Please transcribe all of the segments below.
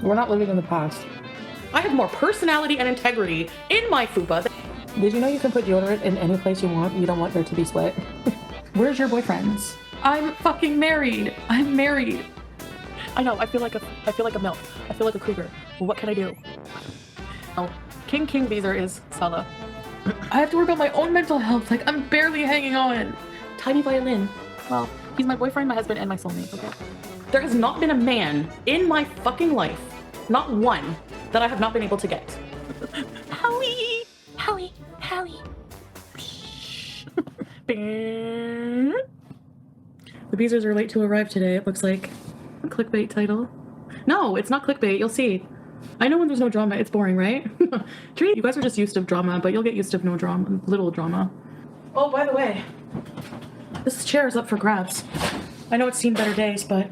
We're not living in the past. I have more personality and integrity in my fupa. Did you know you can put deodorant in any place you want? You don't want there to be sweat. Where's your boyfriends? I'm fucking married. I'm married. I know. I feel like a MILF. I feel like a cougar. Well, what can I do? Oh, King Beezer is Sala. I have to work on my own mental health. Like, I'm barely hanging on. Tiny violin. Well, he's my boyfriend, my husband, and my soulmate, okay? There has not been a man in my fucking life, not one, that I have not been able to get. Howie! Howie! Howie! The Beezers are late to arrive today, it looks like. Clickbait title. No, it's not clickbait, you'll see. I know when there's no drama, it's boring, right? Tree, you guys are just used to drama, but you'll get used to no drama, little drama. Oh, by the way, this chair is up for grabs. I know it's seen better days, but...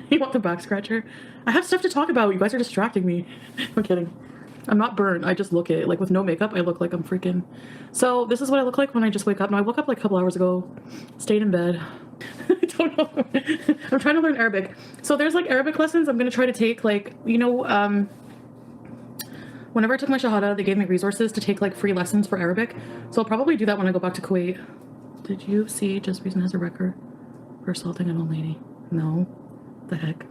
You want the back scratcher? I have stuff to talk about, you guys are distracting me. I'm kidding. I'm not burnt, I just look it. Like, with no makeup, I look like I'm freaking... So, this is what I look like when I just wake up. Now, I woke up like a couple hours ago, stayed in bed. I don't know. I'm trying to learn Arabic. So there's like Arabic lessons I'm going to try to take, like, you know, whenever I took my Shahada, they gave me resources to take like free lessons for Arabic. So I'll probably do that when I go back to Kuwait. Did you see Just Reason has a record for assaulting an old lady? No. The heck?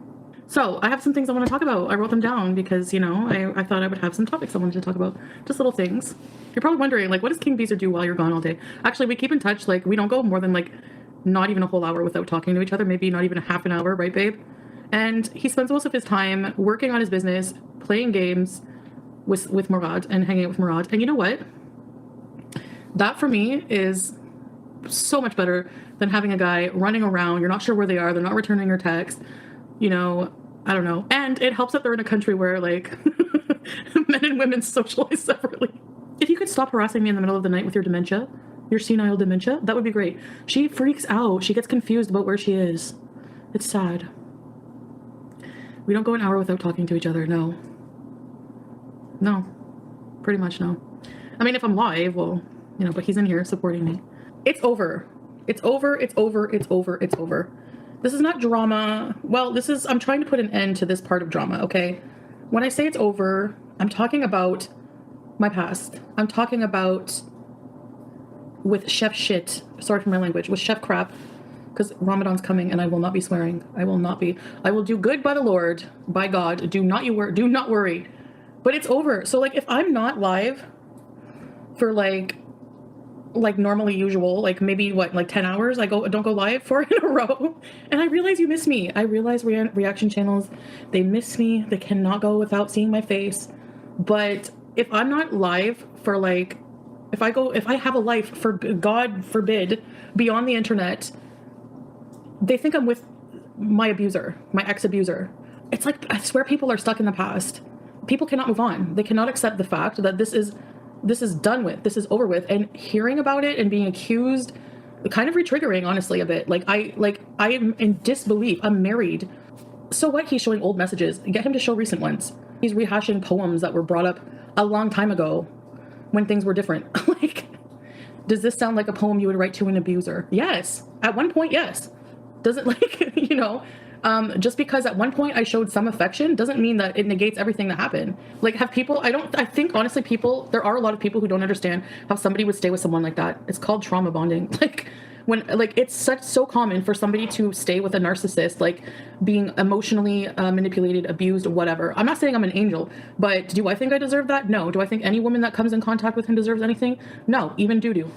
So I have some things I want to talk about. I wrote them down because, you know, I thought I would have some topics I wanted to talk about. Just little things. You're probably wondering, like, what does King Beezer do while you're gone all day? Actually, we keep in touch. Like, we don't go more than like not even a whole hour without talking to each other, maybe not even a half an hour, right, babe? And he spends most of his time working on his business, playing games with Murad and hanging out with Murad. And you know what? That for me is so much better than having a guy running around. You're not sure where they are. They're not returning your text. You know, I don't know. And it helps that they're in a country where like men and women socialize separately. If you could stop harassing me in the middle of the night with your dementia, your senile dementia, that would be great. She freaks out. She gets confused about where she is. It's sad. We don't go an hour without talking to each other. No. No. Pretty much no. I mean, if I'm live, well, you know, but he's in here supporting me. It's over. It's over. It's over. It's over. It's over. This is not drama. Well, this is, I'm trying to put an end to this part of drama, okay? When I say it's over, I'm talking about my past. I'm talking about with chef shit, sorry for my language, with chef crap, because Ramadan's coming and I will not be swearing. I will not be. I will do good by the Lord, by God. Do not worry. But it's over. So like if I'm not live for like normally usual, like maybe what, like 10 hours, don't go live for in a row. And I realize you miss me. I realize reaction channels, they miss me. They cannot go without seeing my face. But if I'm not live for like, if I have a life, for God forbid, beyond the internet, they think I'm with my abuser, my ex-abuser. It's like, I swear people are stuck in the past. People cannot move on. They cannot accept the fact that this is done with, this is over with. And hearing about it and being accused, kind of re-triggering, honestly, a bit. I am in disbelief. I'm married. So what? He's showing old messages. Get him to show recent ones. He's rehashing poems that were brought up a long time ago when things were different. Like, does this sound like a poem you would write to an abuser? Yes. At one point, yes. Does it, like, you know, just because at one point I showed some affection doesn't mean that it negates everything that happened. Like, have people, I think honestly there are a lot of people who don't understand how somebody would stay with someone like that. It's called trauma bonding. Like, when, like, it's so common for somebody to stay with a narcissist, like being emotionally manipulated, abused, whatever. I'm not saying I'm an angel, but do I think I deserve that? No. Do I think any woman that comes in contact with him deserves anything? No. Even doo-doo.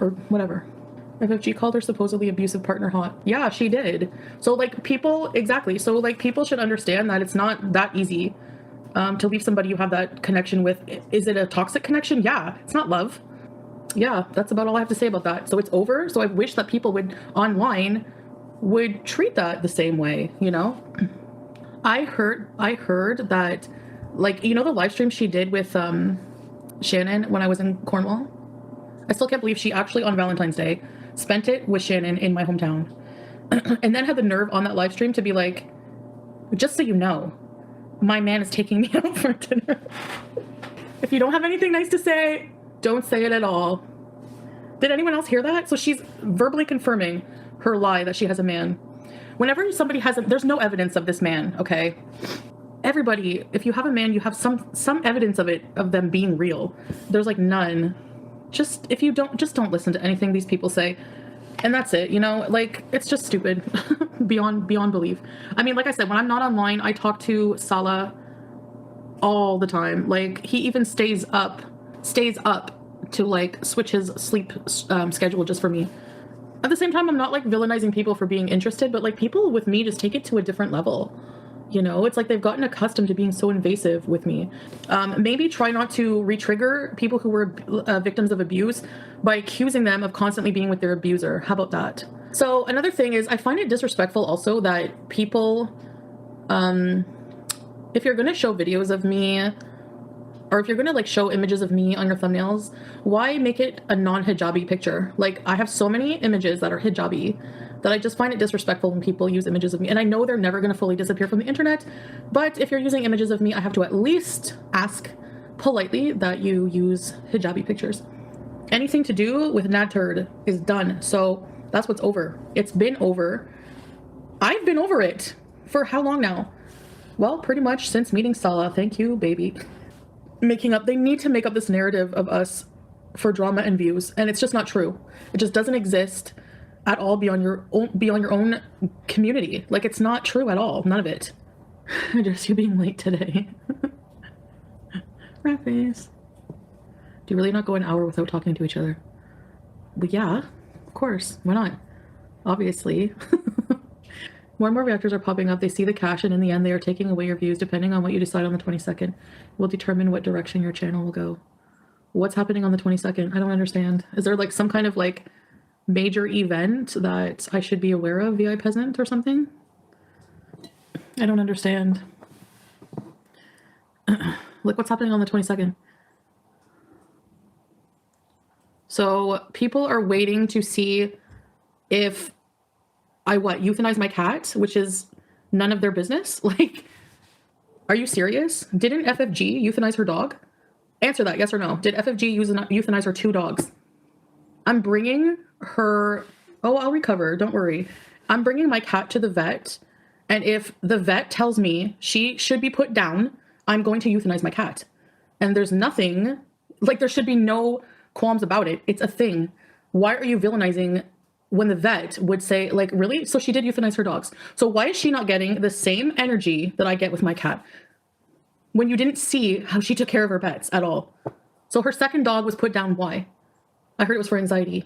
Or whatever. FFG called her supposedly abusive partner hot. Yeah, she did. So like people, exactly. So like people should understand that it's not that easy to leave somebody you have that connection with. Is it a toxic connection? Yeah. It's not love. Yeah, that's about all I have to say about that. So it's over. So I wish that people online would treat that the same way, you know? I heard that, like, you know, the live stream she did with Shannon when I was in Cornwall? I still can't believe she actually on Valentine's Day spent it with Shannon in my hometown. And then had the nerve on that live stream to be like, just so you know, my man is taking me out for dinner. If you don't have anything nice to say, don't say it at all. Did anyone else hear that? So she's verbally confirming her lie that she has a man. Whenever somebody has, there's no evidence of this man, okay? Everybody, if you have a man, you have some evidence of them being real. There's like none. Just don't listen to anything these people say. And that's it, you know, like, it's just stupid beyond belief. I mean, like I said, when I'm not online, I talk to Salah all the time. Like, he even stays up to like switch his sleep schedule just for me. At the same time, I'm not like villainizing people for being interested, but like people with me just take it to a different level. You know, it's like they've gotten accustomed to being so invasive with me. Maybe try not to re-trigger people who were victims of abuse by accusing them of constantly being with their abuser. How about that? So another thing is, I find it disrespectful also that people, if you're going to show videos of me, or if you're going to like show images of me on your thumbnails, why make it a non-hijabi picture? Like, I have so many images that are hijabi that I just find it disrespectful when people use images of me. And I know they're never going to fully disappear from the internet, but if you're using images of me, I have to at least ask politely that you use hijabi pictures. Anything to do with Nad Turd is done. So that's what's over. It's been over. I've been over it for how long now? Well, pretty much since meeting Salah. Thank you, baby. They need to make up this narrative of us for drama and views, and it's just not true. It just doesn't exist at all beyond your own community. Like, it's not true at all. None of it. Just you being late today. Rat face. Do you really not go an hour without talking to each other? Well, yeah, of course. Why not? Obviously. More and more reactors are popping up. They see the cash, and in the end, they are taking away your views. Depending on what you decide on the 22nd, will determine what direction your channel will go. What's happening on the 22nd? I don't understand. Is there like some kind of like major event that I should be aware of, VI Peasant or something? I don't understand. Look what's happening on the 22nd. So people are waiting to see if I euthanize my cat, which is none of their business. Like, are you serious? Didn't FFG euthanize her dog? Answer that, yes or no. Did FFG euthanize her 2 dogs? I'm bringing her, oh, I'll recover, don't worry. I'm bringing my cat to the vet, and if the vet tells me she should be put down, I'm going to euthanize my cat. And there's nothing, like, there should be no qualms about it. It's a thing. Why are you villainizing when the vet would say, like, really? So she did euthanize her dogs. So why is she not getting the same energy that I get with my cat? When you didn't see how she took care of her pets at all. So her 2nd dog was put down, why? I heard it was for anxiety.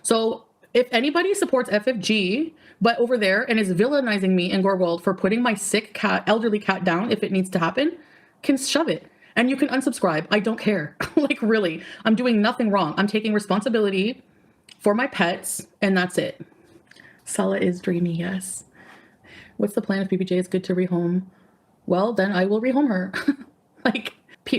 So if anybody supports FFG, but over there and is villainizing me in Gorgold for putting my sick cat, elderly cat down if it needs to happen, can shove it. And you can unsubscribe. I don't care. Like, really, I'm doing nothing wrong. I'm taking responsibility for my pets, and that's it. Salah is dreamy, yes. What's the plan if BBJ is good to rehome? Well, then I will rehome her. Like,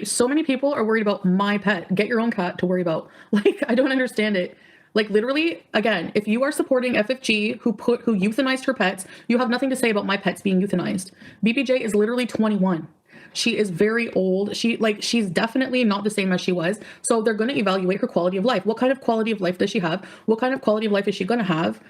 so many people are worried about my pet. Get your own cat to worry about. Like, I don't understand it. Like, literally, again, if you are supporting FFG who euthanized her pets, you have nothing to say about my pets being euthanized. BBJ is literally 21. She is very old. She's definitely not the same as she was. So they're going to evaluate her quality of life. What kind of quality of life does she have? What kind of quality of life is she going to have?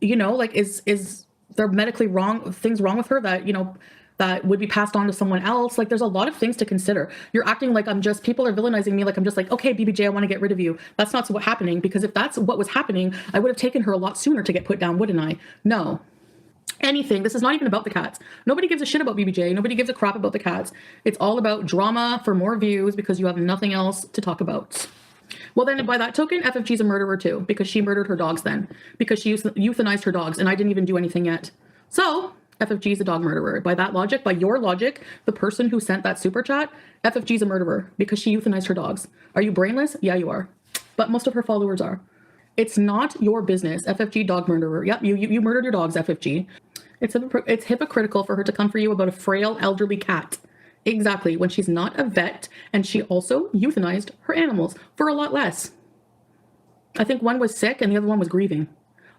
You know, like, is there medically things wrong with her that, you know, that would be passed on to someone else? Like, there's a lot of things to consider. You're acting like people are villainizing me like I'm just like, okay, BBJ, I want to get rid of you. That's not what's happening, because if that's what was happening, I would have taken her a lot sooner to get put down, wouldn't I? No. Anything. This is not even about the cats. Nobody gives a shit about BBJ. Nobody gives a crap about the cats. It's all about drama for more views because you have nothing else to talk about. Well, then by that token, FFG's a murderer too, because she murdered her dogs then, because she euthanized her dogs, and I didn't even do anything yet. So FFG's a dog murderer. By that logic, by your logic, the person who sent that super chat, FFG's a murderer because she euthanized her dogs. Are you brainless? Yeah, you are. But most of her followers are. It's not your business. FFG dog murderer. Yep, you murdered your dogs, FFG. It's hypocritical for her to come for you about a frail elderly cat. Exactly, when she's not a vet, and she also euthanized her animals for a lot less. I think one was sick and the other one was grieving.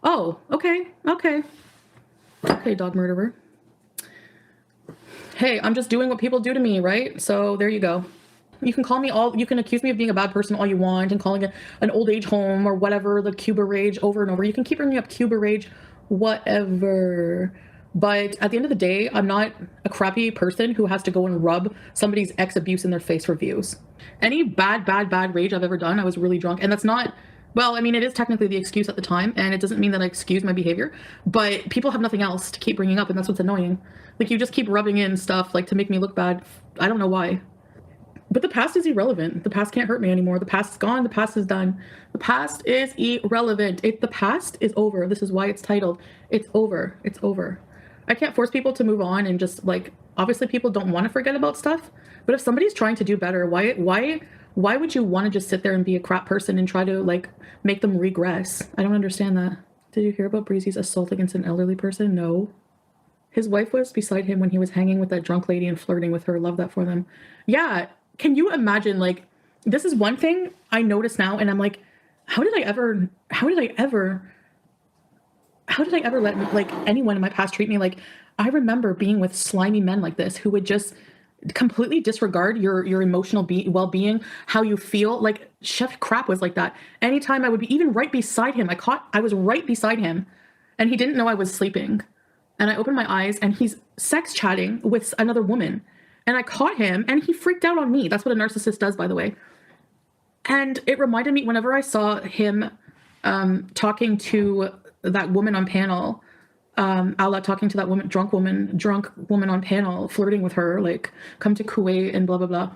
Oh, okay. Okay, dog murderer. Hey, I'm just doing what people do to me, right? So there you go. You can call me you can accuse me of being a bad person all you want and calling it an old age home or whatever, the Cuba rage over and over. You can keep bringing up Cuba rage whatever. But at the end of the day, I'm not a crappy person who has to go and rub somebody's ex abuse in their face for views. Any bad rage I've ever done, I was really drunk. And that's not, well, I mean, it is technically the excuse at the time, and it doesn't mean that I excuse my behavior, but people have nothing else to keep bringing up, and that's what's annoying. Like, you just keep rubbing in stuff, like, to make me look bad. I don't know why. But the past is irrelevant. The past can't hurt me anymore. The past is gone. The past is done. The past is irrelevant. The past is over. This is why it's titled, It's Over. It's over. I can't force people to move on, and just, like, obviously people don't want to forget about stuff, but if somebody's trying to do better, why would you want to just sit there and be a crap person and try to, like, make them regress? I don't understand that. Did you hear about Breezy's assault against an elderly person? No. His wife was beside him when he was hanging with that drunk lady and flirting with her. Love that for them. Yeah. Can you imagine, like, this is one thing I notice now, and I'm like, how did I ever let, like, anyone in my past treat me like? I remember being with slimy men like this who would just completely disregard your emotional well-being, how you feel. Like, Chef Crap was like that. Anytime I would be even right beside him, I was right beside him, and he didn't know I was sleeping. And I opened my eyes, and he's sex chatting with another woman. And I caught him, and he freaked out on me. That's what a narcissist does, by the way. And it reminded me, whenever I saw him talking to that woman on panel, talking to that woman, drunk woman on panel, flirting with her, like, come to Kuwait and blah, blah, blah.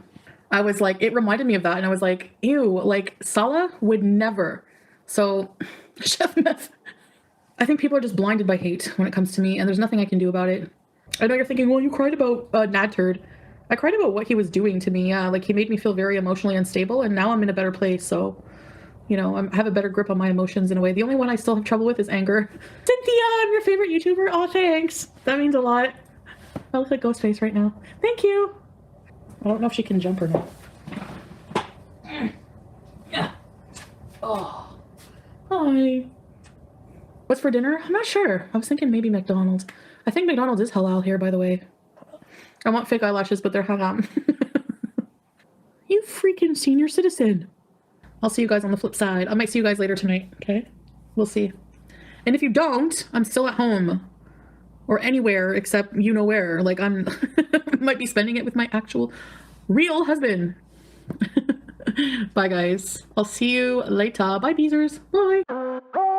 I was like, it reminded me of that. And I was like, ew, like, Salah would never. So, Chef Meth, I think people are just blinded by hate when it comes to me, and there's nothing I can do about it. I know you're thinking, well, you cried about Nad Turd. I cried about what he was doing to me. Yeah, like, he made me feel very emotionally unstable, and now I'm in a better place. So, you know, I have a better grip on my emotions in a way. The only one I still have trouble with is anger. Cynthia, I'm your favorite YouTuber. Oh, thanks. That means a lot. I look like Ghostface right now. Thank you. I don't know if she can jump or not. Yeah. Oh. Hi. What's for dinner? I'm not sure. I was thinking maybe McDonald's. I think McDonald's is halal here, by the way. I want fake eyelashes, but they're haram. You freaking senior citizen. I'll see you guys on the flip side. I might see you guys later tonight, okay? We'll see. And if you don't, I'm still at home. Or anywhere except you know where. Like, I'm might be spending it with my actual real husband. Bye, guys. I'll see you later. Bye, Beezers. Bye.